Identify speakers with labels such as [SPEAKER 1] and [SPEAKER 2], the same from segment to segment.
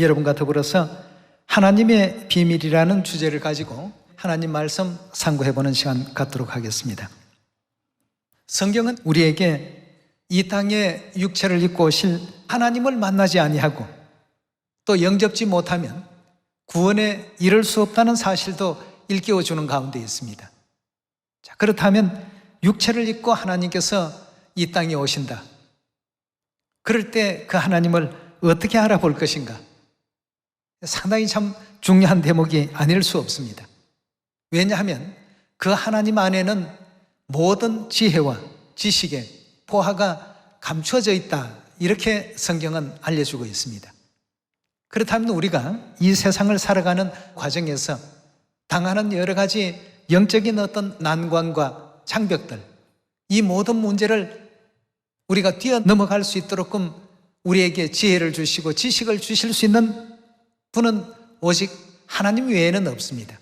[SPEAKER 1] 여러분과 더불어서 하나님의 비밀이라는 주제를 가지고 하나님 말씀 상고해보는 시간 갖도록 하겠습니다. 성경은 우리에게 이 땅에 육체를 입고 오실 하나님을 만나지 아니하고 또 영접지 못하면 구원에 이를 수 없다는 사실도 일깨워주는 가운데 있습니다. 자, 그렇다면 육체를 입고 하나님께서 이 땅에 오신다. 그럴 때 그 하나님을 어떻게 알아볼 것인가? 상당히 참 중요한 대목이 아닐 수 없습니다. 왜냐하면 그 하나님 안에는 모든 지혜와 지식의 포화가 감추어져 있다. 이렇게 성경은 알려주고 있습니다. 그렇다면 우리가 이 세상을 살아가는 과정에서 당하는 여러 가지 영적인 어떤 난관과 장벽들, 이 모든 문제를 우리가 뛰어넘어갈 수 있도록끔 우리에게 지혜를 주시고 지식을 주실 수 있는 분은 오직 하나님 외에는 없습니다.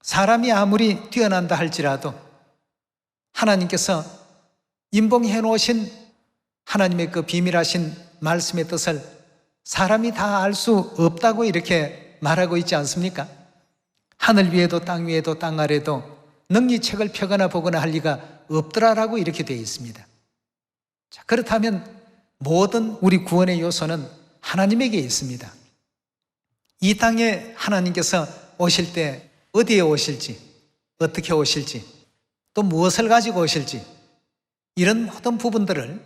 [SPEAKER 1] 사람이 아무리 뛰어난다 할지라도 하나님께서 인봉해 놓으신 하나님의 그 비밀하신 말씀의 뜻을 사람이 다 알 수 없다고 이렇게 말하고 있지 않습니까? 하늘 위에도 땅 위에도 땅 아래도 능히 책을 펴거나 보거나 할 리가 없더라라고 이렇게 되어 있습니다. 자, 그렇다면 모든 우리 구원의 요소는 하나님에게 있습니다. 이 땅에 하나님께서 오실 때 어디에 오실지, 어떻게 오실지, 또 무엇을 가지고 오실지, 이런 모든 부분들을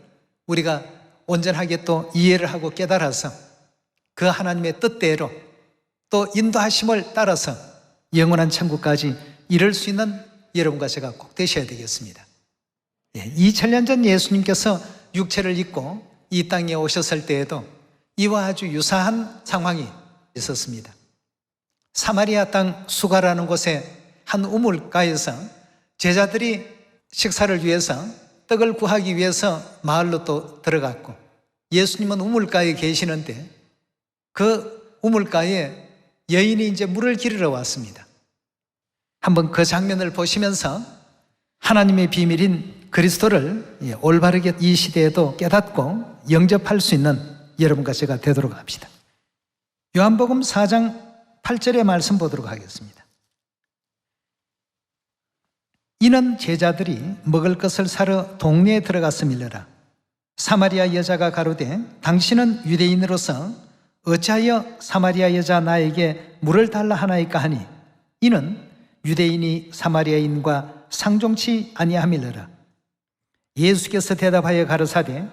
[SPEAKER 1] 우리가 온전하게 또 이해를 하고 깨달아서 그 하나님의 뜻대로 또 인도하심을 따라서 영원한 천국까지 이룰 수 있는 여러분과 제가 꼭 되셔야 되겠습니다. 2000년 전 예수님께서 육체를 입고 이 땅에 오셨을 때에도 이와 아주 유사한 상황이 있었습니다. 사마리아 땅 수가라는 곳에 한 우물가에서 제자들이 식사를 위해서 떡을 구하기 위해서 마을로 또 들어갔고 예수님은 우물가에 계시는데 그 우물가에 여인이 이제 물을 기르러 왔습니다. 한번 그 장면을 보시면서 하나님의 비밀인 그리스도를 올바르게 이 시대에도 깨닫고 영접할 수 있는 여러분과 제가 되도록 합시다. 요한복음 4장 8절의 말씀 보도록 하겠습니다. 이는 제자들이 먹을 것을 사러 동네에 들어갔음이니라. 사마리아 여자가 가로되 당신은 유대인으로서 어찌하여 사마리아 여자 나에게 물을 달라 하나이까 하니 이는 유대인이 사마리아인과 상종치 아니함이니라. 예수께서 대답하여 가르사대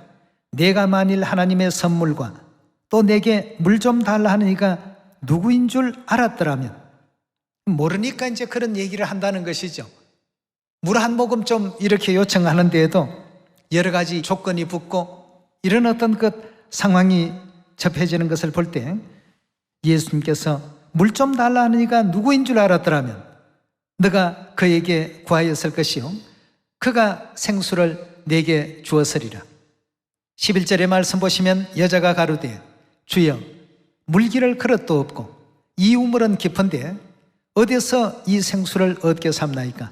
[SPEAKER 1] 내가 만일 하나님의 선물과 또 내게 물 좀 달라 하니가 누구인 줄 알았더라면, 모르니까 이제 그런 얘기를 한다는 것이죠. 물 한 모금 좀 이렇게 요청하는데에도 여러 가지 조건이 붙고 이런 어떤 그 상황이 접해지는 것을 볼 때 예수님께서 물 좀 달라 하니까 누구인 줄 알았더라면 너가 그에게 구하였을 것이요 그가 생수를 내게 주었으리라. 11절의 말씀 보시면 여자가 가로되 주여 물기를 그릇도 없고 이 우물은 깊은데 어디서 이 생수를 얻게 삼나이까?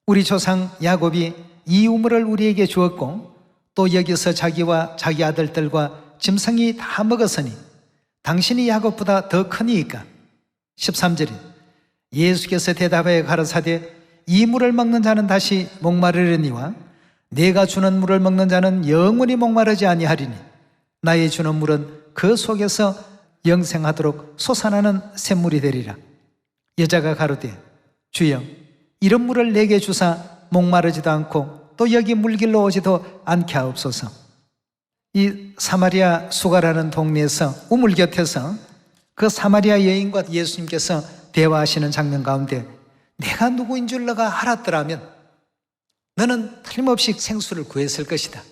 [SPEAKER 1] 우리 조상 야곱이 이 우물을 우리에게 주었고 또 여기서 자기와 자기 아들들과 짐승이 다 먹었으니 당신이 야곱보다 더 크니이까? 13절에 예수께서 대답하여 가라사대 이 물을 먹는 자는 다시 목마르려니와 내가 주는 물을 먹는 자는 영원히 목마르지 아니하리니 나의 주는 물은 그 속에서 영생하도록 솟아나는 샘물이 되리라. 여자가 가로되 주여 이런 물을 내게 주사 목마르지도 않고 또 여기 물길로 오지도 않게 하옵소서. 이 사마리아 수가라는 동네에서 우물 곁에서 그 사마리아 여인과 예수님께서 대화하시는 장면 가운데 내가 누구인 줄 너가 알았더라면 너는 틀림없이 생수를 구했을 것이다.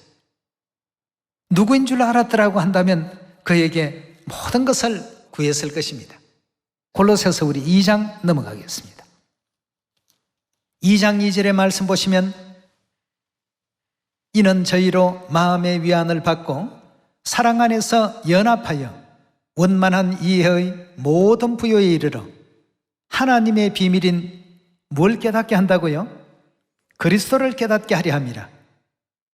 [SPEAKER 1] 누구인 줄 알았더라고 한다면 그에게 모든 것을 구했을 것입니다. 골로새서 우리 2장 넘어가겠습니다. 2장 2절의 말씀 보시면 이는 저희로 마음의 위안을 받고 사랑 안에서 연합하여 원만한 이해의 모든 부요에 이르러 하나님의 비밀인 뭘 깨닫게 한다고요? 그리스도를 깨닫게 하려 함이라.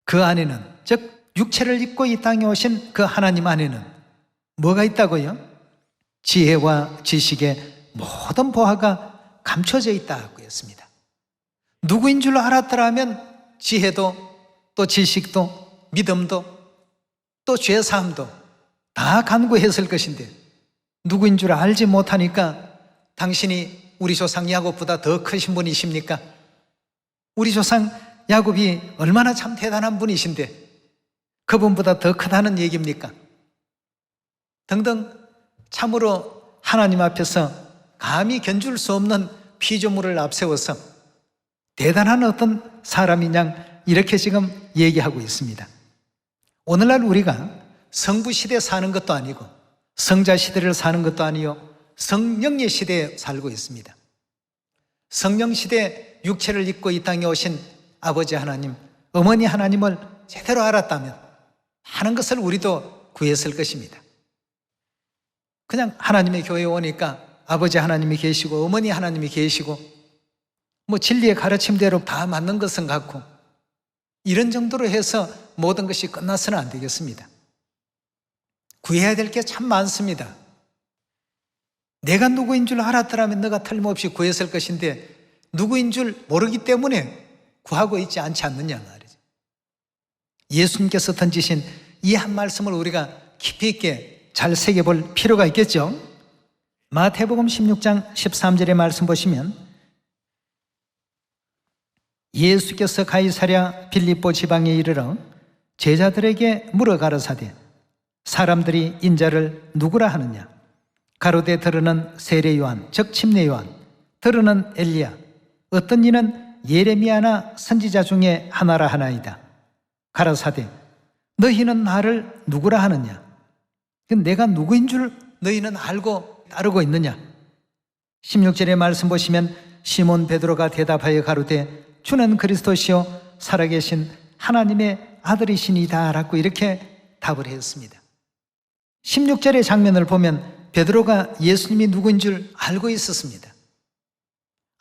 [SPEAKER 1] 그 안에는, 즉 육체를 입고 이 땅에 오신 그 하나님 안에는 뭐가 있다고요? 지혜와 지식의 모든 보화가 감춰져 있다고 했습니다. 누구인 줄 알았더라면 지혜도 또 지식도 믿음도 또 죄사함도 다 간구했을 것인데 누구인 줄 알지 못하니까 당신이 우리 조상 야곱보다 더 크신 분이십니까? 우리 조상 야곱이 얼마나 참 대단한 분이신데 그분보다 더 크다는 얘기입니까? 등등 참으로 하나님 앞에서 감히 견줄 수 없는 피조물을 앞세워서 대단한 어떤 사람인 양 이렇게 지금 얘기하고 있습니다. 오늘날 우리가 성부 시대에 사는 것도 아니고 성자 시대를 사는 것도 아니요 성령의 시대에 살고 있습니다. 성령 시대 육체를 입고 이 땅에 오신 아버지 하나님, 어머니 하나님을 제대로 알았다면 많은 것을 우리도 구했을 것입니다. 그냥 하나님의 교회에 오니까 아버지 하나님이 계시고 어머니 하나님이 계시고 뭐 진리의 가르침대로 다 맞는 것은 같고 이런 정도로 해서 모든 것이 끝나서는 안 되겠습니다. 구해야 될 게 참 많습니다. 내가 누구인 줄 알았더라면 너가 틀림없이 구했을 것인데 누구인 줄 모르기 때문에 구하고 있지 않지 않느냐 말이죠. 예수님께서 던지신 이 한 말씀을 우리가 깊이 있게 잘 새겨볼 필요가 있겠죠. 마태복음 16장 13절의 말씀 보시면 예수께서 가이사랴 빌립보 지방에 이르러 제자들에게 물어 가라사대 사람들이 인자를 누구라 하느냐 가로되 들으는 세례 요한 즉 침례 요한 들으는 엘리야 어떤 이는 예레미야나 선지자 중에 하나라 하나이다. 가라사대 너희는 나를 누구라 하느냐 내가 누구인 줄 너희는 알고 따르고 있느냐. 16절의 말씀 보시면 시몬 베드로가 대답하여 가로되 주는 그리스도시요 살아계신 하나님의 아들이시니다 라고 이렇게 답을 했습니다. 16절의 장면을 보면 베드로가 예수님이 누구인 줄 알고 있었습니다.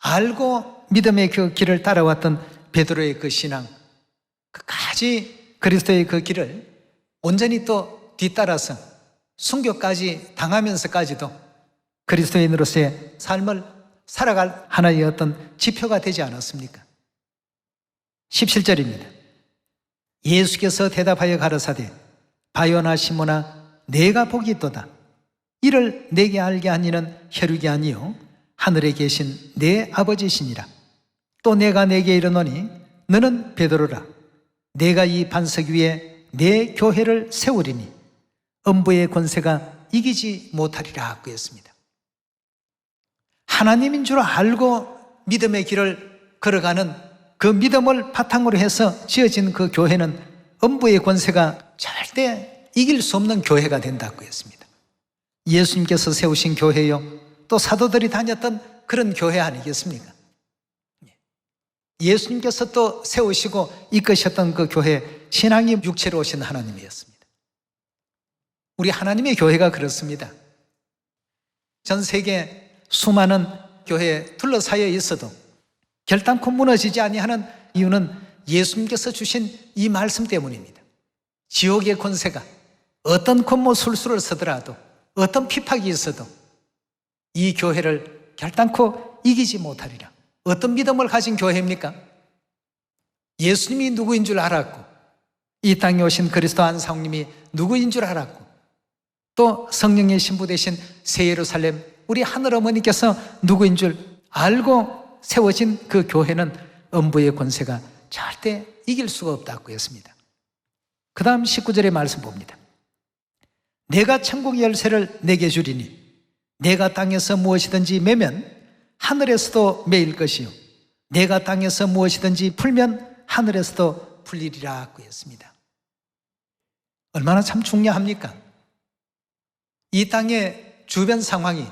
[SPEAKER 1] 알고 믿음의 그 길을 따라왔던 베드로의 그 신앙, 끝까지 그리스도의 그 길을 온전히 또 뒤따라서 순교까지 당하면서까지도 그리스도인으로서의 삶을 살아갈 하나의 어떤 지표가 되지 않았습니까? 17절입니다. 예수께서 대답하여 가라사대 바요나 시몬아 내가 복이 있도다. 이를 내게 알게 한 이는 혈육이 아니요 하늘에 계신 내 아버지시니라. 또 내가 내게 이르노니 너는 베드로라. 내가 이 반석 위에 내 교회를 세우리니 음부의 권세가 이기지 못하리라 하고 했습니다. 하나님인 줄 알고 믿음의 길을 걸어가는 그 믿음을 바탕으로 해서 지어진 그 교회는 음부의 권세가 절대 이길 수 없는 교회가 된다고 했습니다. 예수님께서 세우신 교회요 또 사도들이 다녔던 그런 교회 아니겠습니까? 예수님께서 또 세우시고 이끄셨던 그 교회 신앙이 육체로 오신 하나님이었습니다. 우리 하나님의 교회가 그렇습니다. 전 세계 수많은 교회에 둘러싸여 있어도 결단코 무너지지 아니하는 이유는 예수님께서 주신 이 말씀 때문입니다. 지옥의 권세가 어떤 권모술수를 서더라도 어떤 핍박이 있어도 이 교회를 결단코 이기지 못하리라. 어떤 믿음을 가진 교회입니까? 예수님이 누구인 줄 알았고 이 땅에 오신 그리스도 안상님이 누구인 줄 알았고 또 성령의 신부 되신 새 예루살렘 우리 하늘어머니께서 누구인 줄 알고 세워진 그 교회는 음부의 권세가 절대 이길 수가 없다고 했습니다. 그 다음 19절의 말씀 봅니다. 내가 천국 열쇠를 내게 주리니 내가 땅에서 무엇이든지 매면 하늘에서도 매일 것이요 내가 땅에서 무엇이든지 풀면 하늘에서도 풀리리라 고 했습니다. 얼마나 참 중요합니까? 이 땅의 주변 상황이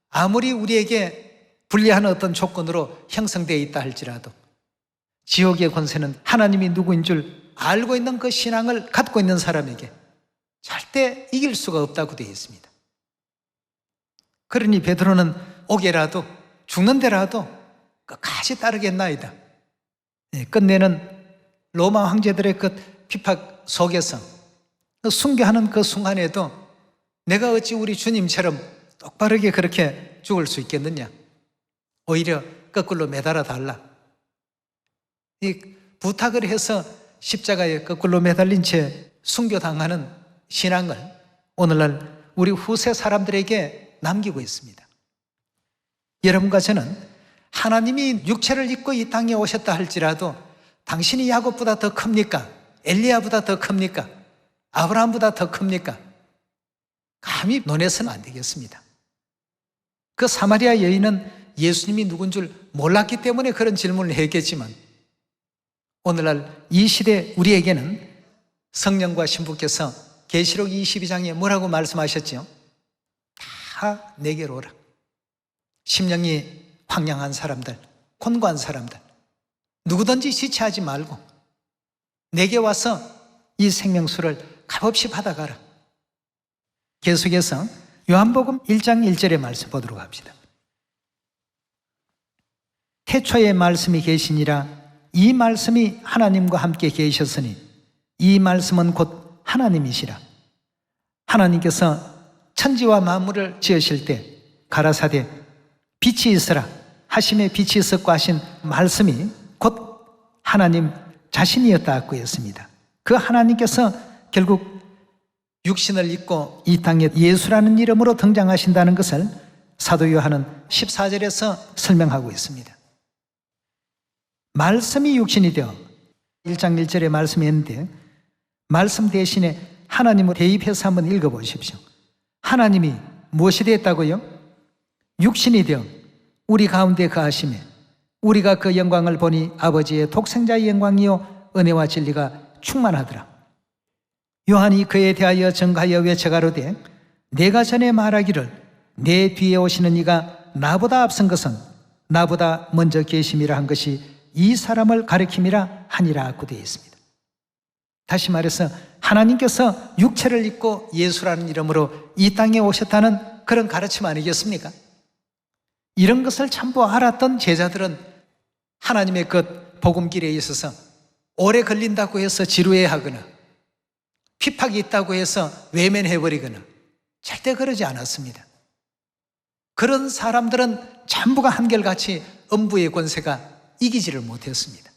[SPEAKER 1] 아무리 우리에게 불리한 어떤 조건으로 형성되어 있다 할지라도 지옥의 권세는 하나님이 누구인 줄 알고 있는 그 신앙을 갖고 있는 사람에게 절대 이길 수가 없다고 되어 있습니다. 그러니 베드로는 오게라도 죽는 데라도 끝까지 따르겠나이다. 끝내는 로마 황제들의 그 핍박 속에서 순교하는 그 순간에도 내가 어찌 우리 주님처럼 똑바르게 그렇게 죽을 수 있겠느냐? 오히려 거꾸로 매달아 달라. 이 부탁을 해서 십자가에 거꾸로 매달린 채 순교당하는 신앙을 오늘날 우리 후세 사람들에게 남기고 있습니다. 여러분과 저는 하나님이 육체를 입고 이 땅에 오셨다 할지라도 당신이 야곱보다 더 큽니까? 엘리야보다 더 큽니까? 아브라함보다 더 큽니까? 감히 논해서는 안 되겠습니다. 그 사마리아 여인은 예수님이 누군 줄 몰랐기 때문에 그런 질문을 했겠지만 오늘날 이 시대 우리에게는 성령과 신부께서 계시록 22장에 뭐라고 말씀하셨죠? 다 내게로 오라. 심령이 황량한 사람들, 곤고한 사람들, 누구든지 지체하지 말고 내게 와서 이 생명수를 값없이 받아가라. 계속해서 요한복음 1장 1절의 말씀 보도록 합시다. 태초에 말씀이 계시니라. 이 말씀이 하나님과 함께 계셨으니 이 말씀은 곧 하나님이시라. 하나님께서 천지와 만물을 지으실 때 가라사대 빛이 있으라 하심에 빛이 있었고 하신 말씀이 곧 하나님 자신이었다고 했습니다. 그 하나님께서 결국 육신을 입고 이 땅에 예수라는 이름으로 등장하신다는 것을 사도 요한은 14절에서 설명하고 있습니다. 말씀이 육신이 되어 1장 1절에 말씀이 있는데 말씀 대신에 하나님을 대입해서 한번 읽어보십시오. 하나님이 무엇이 되었다고요? 육신이 되어 우리 가운데 거하심에 우리가 그 영광을 보니 아버지의 독생자의 영광이요 은혜와 진리가 충만하더라. 요한이 그에 대하여 증가하여 외쳐가로되 내가 전에 말하기를 내 뒤에 오시는 이가 나보다 앞선 것은 나보다 먼저 계심이라 한 것이 이 사람을 가리킴이라 하니라고 되어 있습니다. 다시 말해서 하나님께서 육체를 입고 예수라는 이름으로 이 땅에 오셨다는 그런 가르침 아니겠습니까? 이런 것을 전부 알았던 제자들은 하나님의 그 복음길에 있어서 오래 걸린다고 해서 지루해하거나 핍박이 있다고 해서 외면해버리거나 절대 그러지 않았습니다. 그런 사람들은 전부가 한결같이 음부의 권세가 이기지를 못했습니다.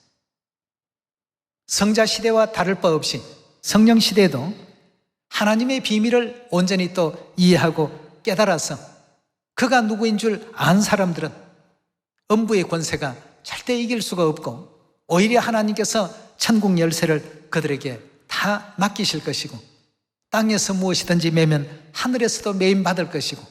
[SPEAKER 1] 성자 시대와 다를 바 없이 성령 시대에도 하나님의 비밀을 온전히 또 이해하고 깨달아서 그가 누구인 줄 안 사람들은 음부의 권세가 절대 이길 수가 없고 오히려 하나님께서 천국 열쇠를 그들에게 다 맡기실 것이고 땅에서 무엇이든지 매면 하늘에서도 매임 받을 것이고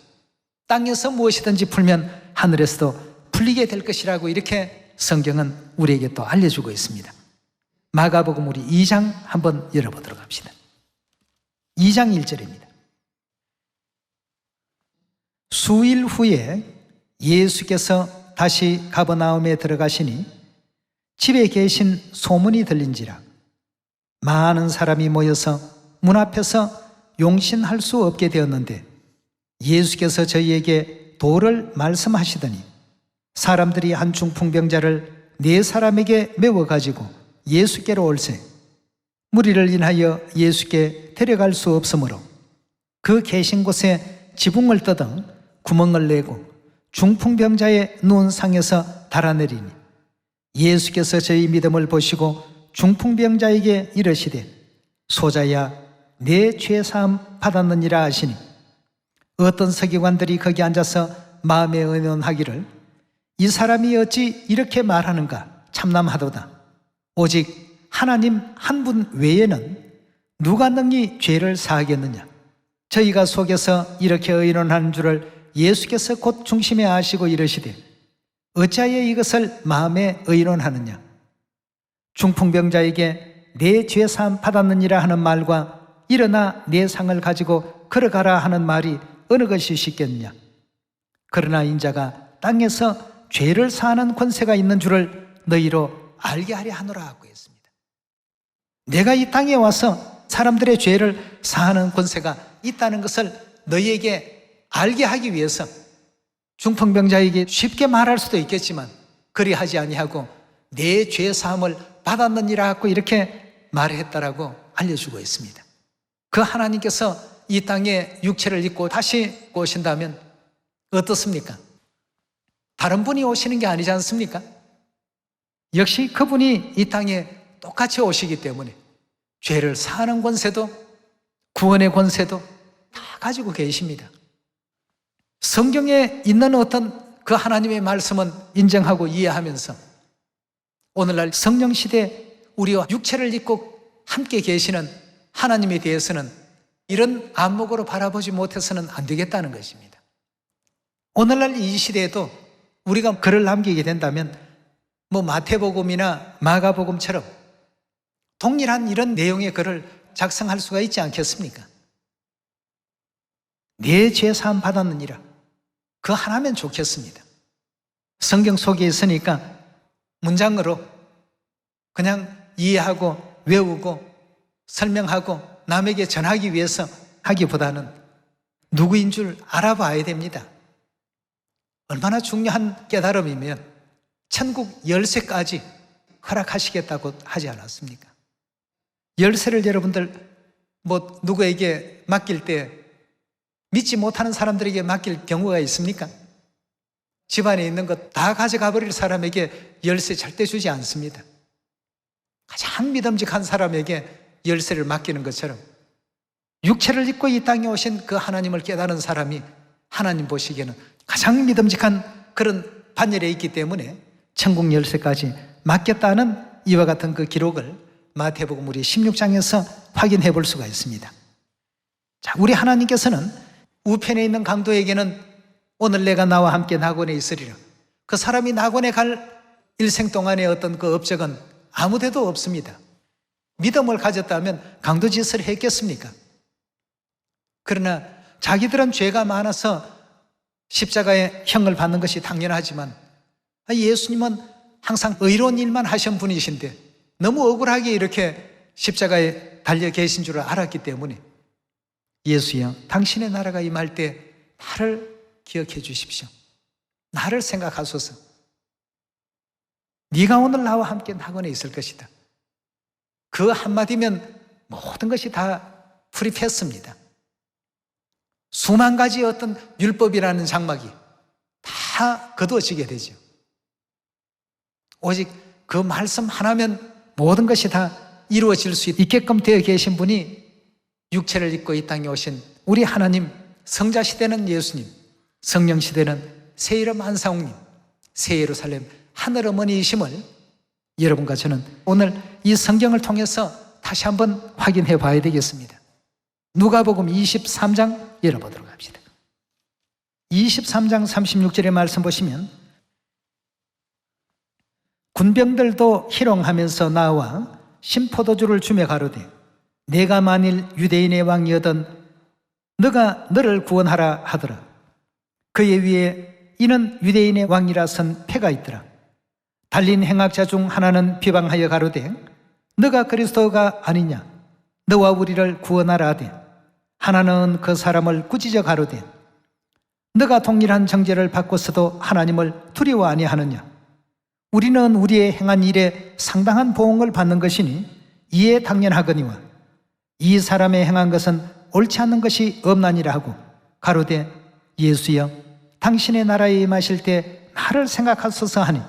[SPEAKER 1] 땅에서 무엇이든지 풀면 하늘에서도 풀리게 될 것이라고 이렇게 성경은 우리에게 또 알려주고 있습니다. 마가복음 우리 2장 한번 열어보도록 합시다. 2장 1절입니다. 수일 후에 예수께서 다시 가버나움에 들어가시니 집에 계신 소문이 들린지라 많은 사람이 모여서 문 앞에서 용신할 수 없게 되었는데 예수께서 저희에게 도를 말씀하시더니 사람들이 한 중풍병자를 4사람에게 메워가지고 예수께로 올세 무리를 인하여 예수께 데려갈 수 없으므로 그 계신 곳에 지붕을 뜯어 구멍을 내고 중풍병자의 누운 상에서 달아내리니 예수께서 저희 믿음을 보시고 중풍병자에게 이르시되 소자야 내 죄사함 받았느니라 하시니 어떤 서기관들이 거기 앉아서 마음에 의논하기를 이 사람이 어찌 이렇게 말하는가 참남하도다. 오직 하나님 한 분 외에는 누가 능히 죄를 사하겠느냐. 저희가 속에서 이렇게 의논하는 줄을 예수께서 곧 중심에 아시고 이르시되 어찌하여 이것을 마음에 의논하느냐. 중풍병자에게 내 죄사함 받았느니라 하는 말과 일어나 내 상을 가지고 걸어가라 하는 말이 어느 것이 쉽겠느냐. 그러나 인자가 땅에서 죄를 사하는 권세가 있는 줄을 너희로 알게 하려 하노라 하고 했습니다. 내가 이 땅에 와서 사람들의 죄를 사하는 권세가 있다는 것을 너희에게 알게 하기 위해서 중풍병자에게 쉽게 말할 수도 있겠지만 그리하지 아니하고 내 죄 사함을 받았느니라 하고 이렇게 말했다라고 알려주고 있습니다. 그 하나님께서 이 땅에 육체를 입고 다시 오신다면 어떻습니까? 다른 분이 오시는 게 아니지 않습니까? 역시 그분이 이 땅에 똑같이 오시기 때문에 죄를 사하는 권세도 구원의 권세도 다 가지고 계십니다. 성경에 있는 어떤 그 하나님의 말씀은 인정하고 이해하면서 오늘날 성령 시대 우리와 육체를 입고 함께 계시는 하나님에 대해서는 이런 안목으로 바라보지 못해서는 안 되겠다는 것입니다. 오늘날 이 시대에도 우리가 글을 남기게 된다면 마태복음이나 마가복음처럼 동일한 이런 내용의 글을 작성할 수가 있지 않겠습니까? 내 죄 사함 받았느니라. 그 하나면 좋겠습니다. 성경 속에 있으니까 문장으로 그냥 이해하고 외우고 설명하고 남에게 전하기 위해서 하기보다는 누구인 줄 알아봐야 됩니다. 얼마나 중요한 깨달음이면 천국 열쇠까지 허락하시겠다고 하지 않았습니까? 열쇠를 여러분들 누구에게 맡길 때 믿지 못하는 사람들에게 맡길 경우가 있습니까? 집안에 있는 것 다 가져가 버릴 사람에게 열쇠 절대 주지 않습니다. 가장 믿음직한 사람에게 열쇠를 맡기는 것처럼 육체를 입고 이 땅에 오신 그 하나님을 깨달은 사람이 하나님 보시기에는 가장 믿음직한 그런 반열에 있기 때문에 천국 열쇠까지 맡겼다는 이와 같은 그 기록을 마태복음 우리 16장에서 확인해 볼 수가 있습니다. 자, 우리 하나님께서는 우편에 있는 강도에게는 오늘 내가 나와 함께 낙원에 있으리라. 그 사람이 낙원에 갈 일생 동안의 어떤 그 업적은 아무데도 없습니다. 믿음을 가졌다면 강도짓을 했겠습니까? 그러나 자기들은 죄가 많아서 십자가의 형을 받는 것이 당연하지만 예수님은 항상 의로운 일만 하신 분이신데 너무 억울하게 이렇게 십자가에 달려 계신 줄 알았기 때문에 예수여, 당신의 나라가 임할 때 나를 기억해 주십시오. 나를 생각하소서. 네가 오늘 나와 함께 낙원에 있을 것이다. 그 한마디면 모든 것이 다 풀입했습니다. 수만 가지 어떤 율법이라는 장막이 다 거두어지게 되죠. 오직 그 말씀 하나면 모든 것이 다 이루어질 수 있게끔 되어 계신 분이 육체를 입고 이 땅에 오신 우리 하나님, 성자 시대는 예수님, 성령 시대는 새 이름 안상욱님, 새 예루살렘 하늘 어머니이심을 여러분과 저는 오늘 이 성경을 통해서 다시 한번 확인해 봐야 되겠습니다. 누가복음 23장 열어보도록 합시다. 23장 36절의 말씀 보시면 군병들도 희롱하면서 나와 신포도주를 주며 가로되 내가 만일 유대인의 왕이어든 너가 너를 구원하라 하더라. 그의 위에 이는 유대인의 왕이라 선 패가 있더라. 달린 행악자 중 하나는 비방하여 가로되 너가 그리스도가 아니냐 너와 우리를 구원하라 하되 하나는 그 사람을 꾸짖어 가로되 너가 동일한 정죄를 받고서도 하나님을 두려워 아니하느냐 우리는 우리의 행한 일에 상당한 보응을 받는 것이니 이에 당연하거니와 이 사람의 행한 것은 옳지 않는 것이 없나니라 하고 가로되 예수여 당신의 나라에 임하실 때 나를 생각하소서 하니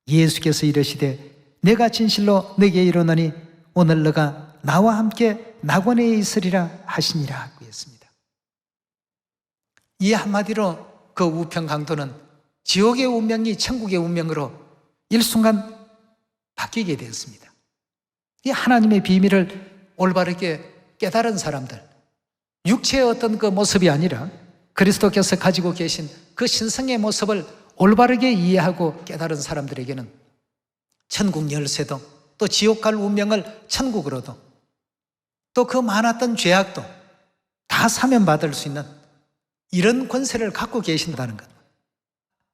[SPEAKER 1] 예수께서 이르시되 내가 진실로 네게 이르노니 오늘 너가 나와 함께 낙원에 있으리라 하시니라 하고 했습니다. 이 한마디로 그 우편 강도는 지옥의 운명이 천국의 운명으로 일순간 바뀌게 되었습니다. 이 하나님의 비밀을 올바르게 깨달은 사람들, 육체의 어떤 그 모습이 아니라 그리스도께서 가지고 계신 그 신성의 모습을 올바르게 이해하고 깨달은 사람들에게는 천국 열쇠도 또 지옥 갈 운명을 천국으로도 또 그 많았던 죄악도 다 사면받을 수 있는 이런 권세를 갖고 계신다는 것.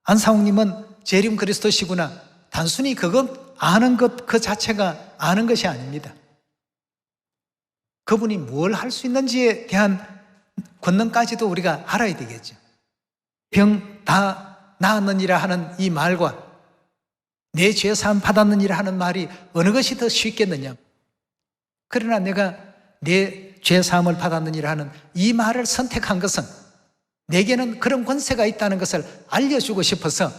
[SPEAKER 1] 안상욱님은 재림 그리스도시구나. 단순히 그것 아는 것 그 자체가 아는 것이 아닙니다. 그분이 뭘 할 수 있는지에 대한 권능까지도 우리가 알아야 되겠죠. 병 다 나았느니라 하는 이 말과 내 죄 사함 받았느니라 하는 말이 어느 것이 더 쉽겠느냐. 그러나 내가 내 죄 사함을 받았느니라 하는 이 말을 선택한 것은 내게는 그런 권세가 있다는 것을 알려주고 싶어서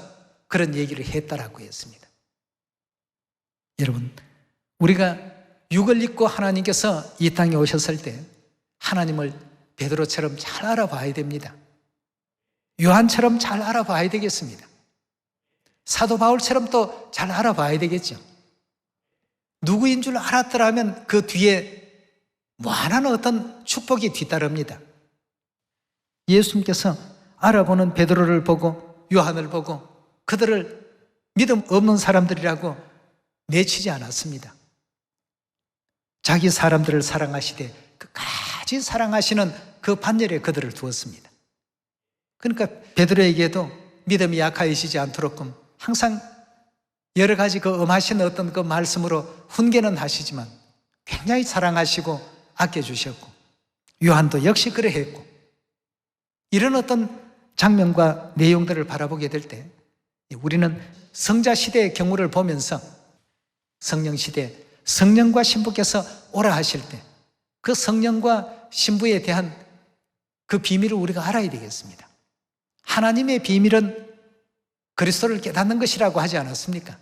[SPEAKER 1] 그런 얘기를 했다라고 했습니다. 여러분, 우리가 육을 입고 하나님께서 이 땅에 오셨을 때 하나님을 베드로처럼 잘 알아봐야 됩니다. 요한처럼 잘 알아봐야 되겠습니다. 사도 바울처럼 또 잘 알아봐야 되겠죠. 누구인 줄 알았더라면 그 뒤에 무한한 어떤 축복이 뒤따릅니다. 예수님께서 알아보는 베드로를 보고 요한을 보고 그들을 믿음 없는 사람들이라고 내치지 않았습니다. 자기 사람들을 사랑하시되 끝까지 사랑하시는 그 반열에 그들을 두었습니다. 그러니까 베드로에게도 믿음이 약하시지 않도록끔 항상 여러 가지 그 엄하신 어떤 그 말씀으로 훈계는 하시지만 굉장히 사랑하시고 아껴주셨고, 요한도 역시 그러했고, 이런 어떤 장면과 내용들을 바라보게 될 때 우리는 성자 시대의 경우를 보면서 성령 시대, 성령과 신부께서 오라 하실 때 그 성령과 신부에 대한 그 비밀을 우리가 알아야 되겠습니다. 하나님의 비밀은 그리스도를 깨닫는 것이라고 하지 않았습니까?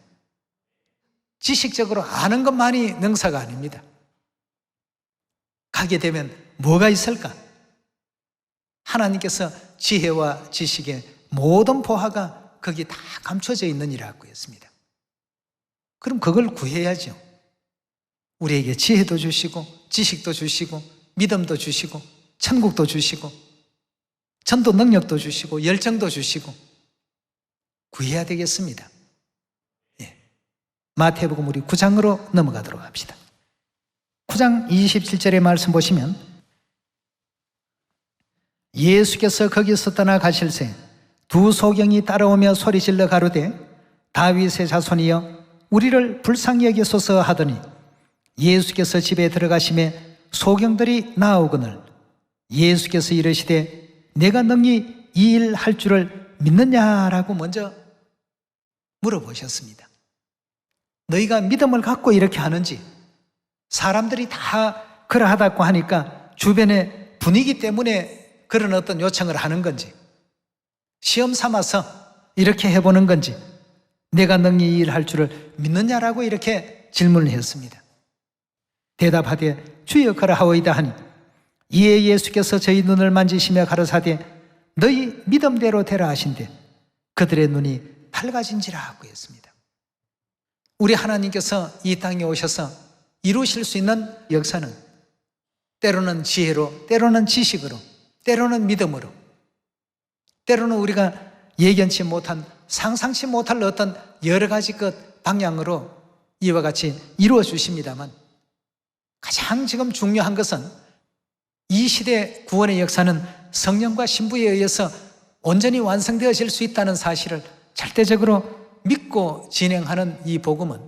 [SPEAKER 1] 지식적으로 아는 것만이 능사가 아닙니다. 가게 되면 뭐가 있을까? 하나님께서 지혜와 지식의 모든 보화가 거기 다 감춰져 있느니라고 했습니다. 그럼 그걸 구해야죠. 우리에게 지혜도 주시고 지식도 주시고 믿음도 주시고 천국도 주시고 전도 능력도 주시고 열정도 주시고 구해야 되겠습니다. 예. 마태복음 우리 9장으로 넘어가도록 합시다. 9장 27절의 말씀 보시면 예수께서 거기서 떠나가실새 두 소경이 따라오며 소리질러 가로되 다윗의 자손이여 우리를 불쌍히 여기소서 하더니 예수께서 집에 들어가심에 소경들이 나오거늘 예수께서 이르시되 내가 능히 이 일 할 줄을 믿느냐라고 먼저 물어보셨습니다. 너희가 믿음을 갖고 이렇게 하는지, 사람들이 다 그러하다고 하니까 주변의 분위기 때문에 그런 어떤 요청을 하는 건지, 시험 삼아서 이렇게 해보는 건지, 내가 능히 이 일 할 줄을 믿느냐라고 이렇게 질문을 했습니다. 대답하되 주여 그러하오이다 하니 이에 예수께서 저희 눈을 만지시며 가라사대 너희 믿음대로 되라 하신대 그들의 눈이 밝아진지라 하고 했습니다. 우리 하나님께서 이 땅에 오셔서 이루실 수 있는 역사는 때로는 지혜로, 때로는 지식으로, 때로는 믿음으로, 때로는 우리가 예견치 못한, 상상치 못할 어떤 여러 가지 것 방향으로 이와 같이 이루어 주십니다만, 가장 지금 중요한 것은 이 시대 구원의 역사는 성령과 신부에 의해서 온전히 완성되어질 수 있다는 사실을 절대적으로 믿고 진행하는 이 복음은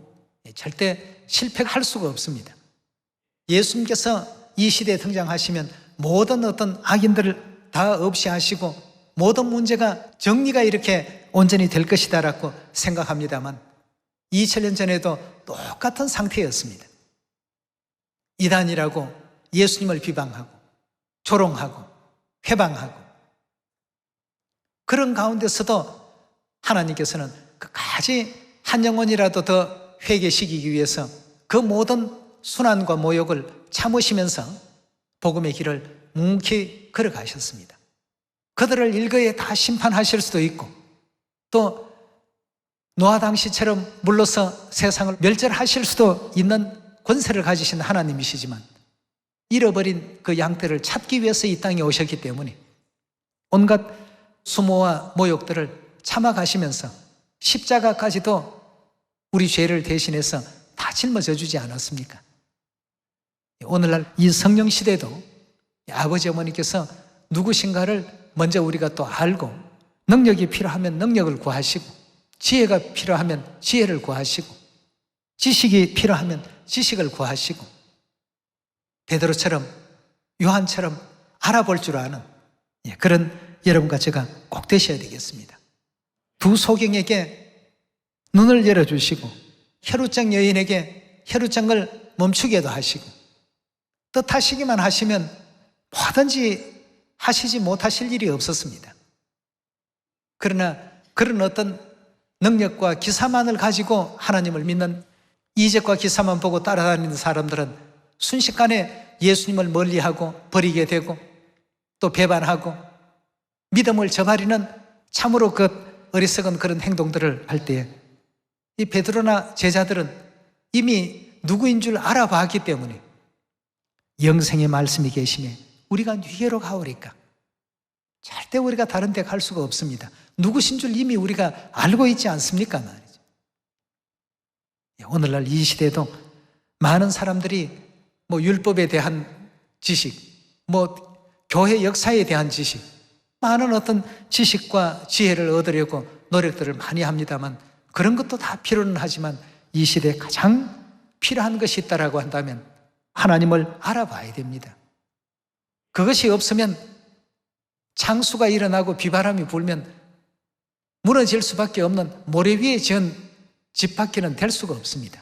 [SPEAKER 1] 절대 실패할 수가 없습니다. 예수님께서 이 시대에 등장하시면 모든 어떤 악인들을 다 없이 하시고 모든 문제가 정리가 이렇게 온전히 될 것이다라고 생각합니다만 2000년 전에도 똑같은 상태였습니다. 이단이라고 예수님을 비방하고 조롱하고 회방하고 그런 가운데서도 하나님께서는 끝까지 한 영혼이라도 더 회개시키기 위해서 그 모든 순환과 모욕을 참으시면서 복음의 길을 묵묵히 걸어가셨습니다. 그들을 일거에 다 심판하실 수도 있고 또 노아 당시처럼 물러서 세상을 멸절하실 수도 있는 권세를 가지신 하나님이시지만 잃어버린 그 양떼를 찾기 위해서 이 땅에 오셨기 때문에 온갖 수모와 모욕들을 참아가시면서 십자가까지도 우리 죄를 대신해서 다 짊어져 주지 않았습니까? 오늘날 이 성령 시대도 아버지 어머니께서 누구신가를 먼저 우리가 또 알고 능력이 필요하면 능력을 구하시고 지혜가 필요하면 지혜를 구하시고 지식이 필요하면 지식을 구하시고 베드로처럼 요한처럼 알아볼 줄 아는 그런 여러분과 제가 꼭 되셔야 되겠습니다. 두 소경에게 눈을 열어주시고 혈루증 여인에게 혈루증을 멈추게도 하시고 뜻하시기만 하시면 뭐든지 하시지 못하실 일이 없었습니다. 그러나 그런 어떤 능력과 기사만을 가지고 하나님을 믿는 이적과 기사만 보고 따라다니는 사람들은 순식간에 예수님을 멀리하고 버리게 되고 또 배반하고 믿음을 저버리는 참으로 그 어리석은 그런 행동들을 할 때에 이 베드로나 제자들은 이미 누구인 줄 알아봤기 때문에 영생의 말씀이 계시매 우리가 누구로 가오리까? 절대 우리가 다른 데 갈 수가 없습니다. 누구신 줄 이미 우리가 알고 있지 않습니까? 말이죠. 오늘날 이 시대에도 많은 사람들이 율법에 대한 지식, 교회 역사에 대한 지식, 많은 어떤 지식과 지혜를 얻으려고 노력들을 많이 합니다만 그런 것도 다 필요는 하지만 이 시대에 가장 필요한 것이 있다라고 한다면 하나님을 알아봐야 됩니다. 그것이 없으면 창수가 일어나고 비바람이 불면 무너질 수밖에 없는 모래 위에 지은 집밖에는 될 수가 없습니다.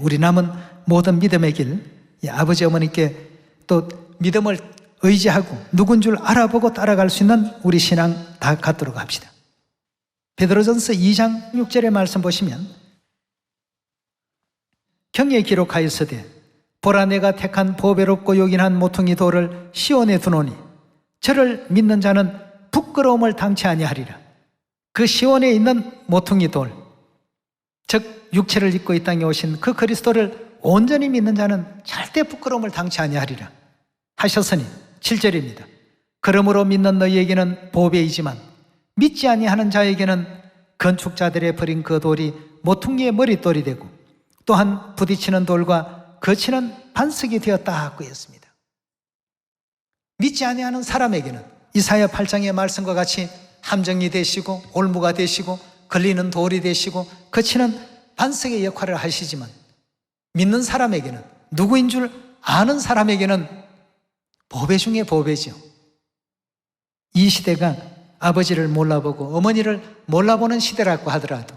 [SPEAKER 1] 우리 남은 모든 믿음의 길, 아버지 어머니께 또 믿음을 의지하고 누군 줄 알아보고 따라갈 수 있는 우리 신앙 다 갖도록 합시다. 베드로전서 2장 6절의 말씀 보시면 경에 기록하였으되 보라 내가 택한 보배롭고 요긴한 모퉁이 돌을 시온에 두노니 저를 믿는 자는 부끄러움을 당치 아니하리라. 그 시온에 있는 모퉁이 돌, 즉 육체를 입고 이 땅에 오신 그 그리스도를 온전히 믿는 자는 절대 부끄러움을 당치 아니하리라 하셨으니 7절입니다. 그러므로 믿는 너희에게는 보배이지만 믿지 아니하는 자에게는 건축자들의 버린 그 돌이 모퉁이의 머릿돌이 되고 또한 부딪히는 돌과 거치는 반석이 되었다 하고 했습니다. 믿지 아니하는 사람에게는 이사야 8장의 말씀과 같이 함정이 되시고 올무가 되시고 걸리는 돌이 되시고 거치는 반석의 역할을 하시지만 믿는 사람에게는, 누구인 줄 아는 사람에게는 보배 중에 보배죠. 이 시대가 아버지를 몰라보고 어머니를 몰라보는 시대라고 하더라도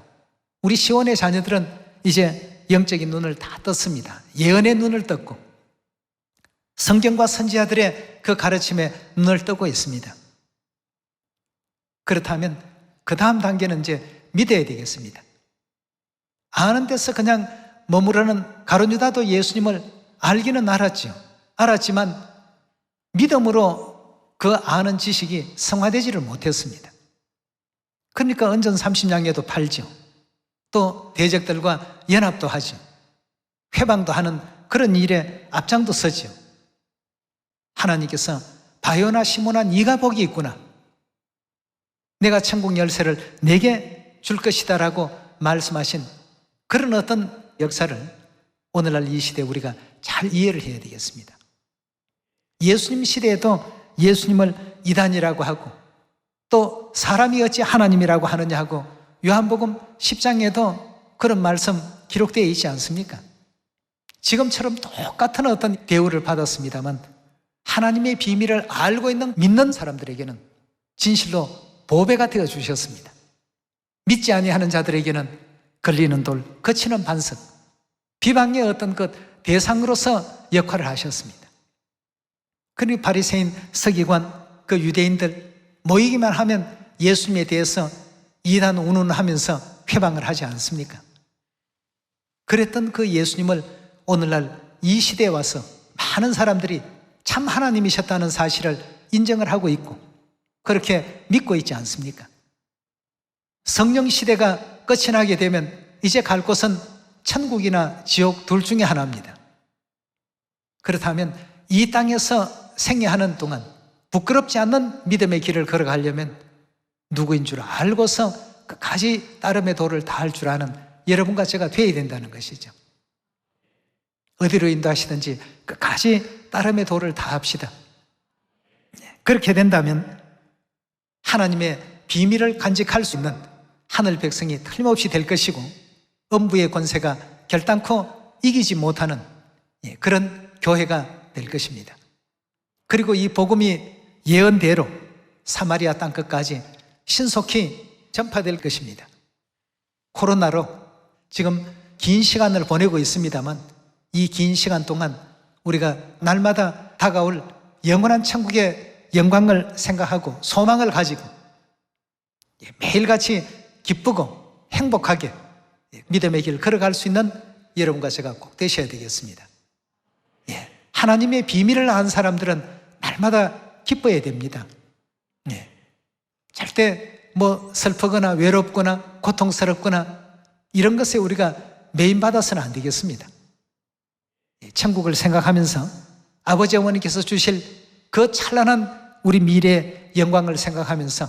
[SPEAKER 1] 우리 시온의 자녀들은 이제 영적인 눈을 다 떴습니다. 예언의 눈을 떴고 성경과 선지자들의 그 가르침에 눈을 뜨고 있습니다. 그렇다면 그 다음 단계는 이제 믿어야 되겠습니다. 아는 데서 그냥 머무르는 가룟 유다도 예수님을 알기는 알았지만 믿음으로 그 아는 지식이 성화되지를 못했습니다. 그러니까 은전 30냥에도 팔죠. 또 대적들과 연합도 하죠. 회방도 하는 그런 일에 앞장도 서죠. 하나님께서 바요나 시몬아 네가 복이 있구나. 내가 천국 열쇠를 내게 줄 것이다 라고 말씀하신 그런 어떤 역사를 오늘날 이 시대에 우리가 잘 이해를 해야 되겠습니다. 예수님 시대에도 예수님을 이단이라고 하고 또 사람이 어찌 하나님이라고 하느냐 하고 요한복음 10장에도 그런 말씀 기록되어 있지 않습니까? 지금처럼 똑같은 어떤 대우를 받았습니다만 하나님의 비밀을 알고 있는 믿는 사람들에게는 진실로 보배가 되어 주셨습니다. 믿지 아니하는 자들에게는 걸리는 돌, 거치는 반석, 비방의 어떤 것 대상으로서 역할을 하셨습니다. 그리고 바리새인, 서기관, 그 유대인들 모이기만 하면 예수님에 대해서 이단 운운하면서 회방을 하지 않습니까? 그랬던 그 예수님을 오늘날 이 시대에 와서 많은 사람들이 참 하나님이셨다는 사실을 인정을 하고 있고 그렇게 믿고 있지 않습니까? 성령 시대가 끝이 나게 되면 이제 갈 곳은 천국이나 지옥 둘 중에 하나입니다. 그렇다면 이 땅에서 생애하는 동안 부끄럽지 않는 믿음의 길을 걸어가려면 누구인 줄 알고서 끝까지 따름의 도를 다할 줄 아는 여러분과 제가 되어야 된다는 것이죠. 어디로 인도하시든지 끝까지 따름의 도를 다합시다. 그렇게 된다면 하나님의 비밀을 간직할 수 있는 하늘 백성이 틀림없이 될 것이고 음부의 권세가 결단코 이기지 못하는 그런 교회가 될 것입니다. 그리고 이 복음이 예언대로 사마리아 땅끝까지 신속히 전파될 것입니다. 코로나로 지금 긴 시간을 보내고 있습니다만 이 긴 시간 동안 우리가 날마다 다가올 영원한 천국의 영광을 생각하고 소망을 가지고 매일같이 기쁘고 행복하게 믿음의 길을 걸어갈 수 있는 여러분과 제가 꼭 되셔야 되겠습니다. 하나님의 비밀을 아는 사람들은 날마다 기뻐야 됩니다. 절대 슬프거나 외롭거나 고통스럽거나 이런 것에 우리가 매인받아서는 안 되겠습니다. 천국을 생각하면서 아버지 어머니께서 주실 그 찬란한 우리 미래의 영광을 생각하면서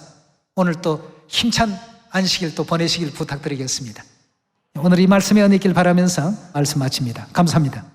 [SPEAKER 1] 오늘 또 힘찬 안식일 또 보내시길 부탁드리겠습니다. 오늘 이 말씀에 은혜 있길 바라면서 말씀 마칩니다. 감사합니다.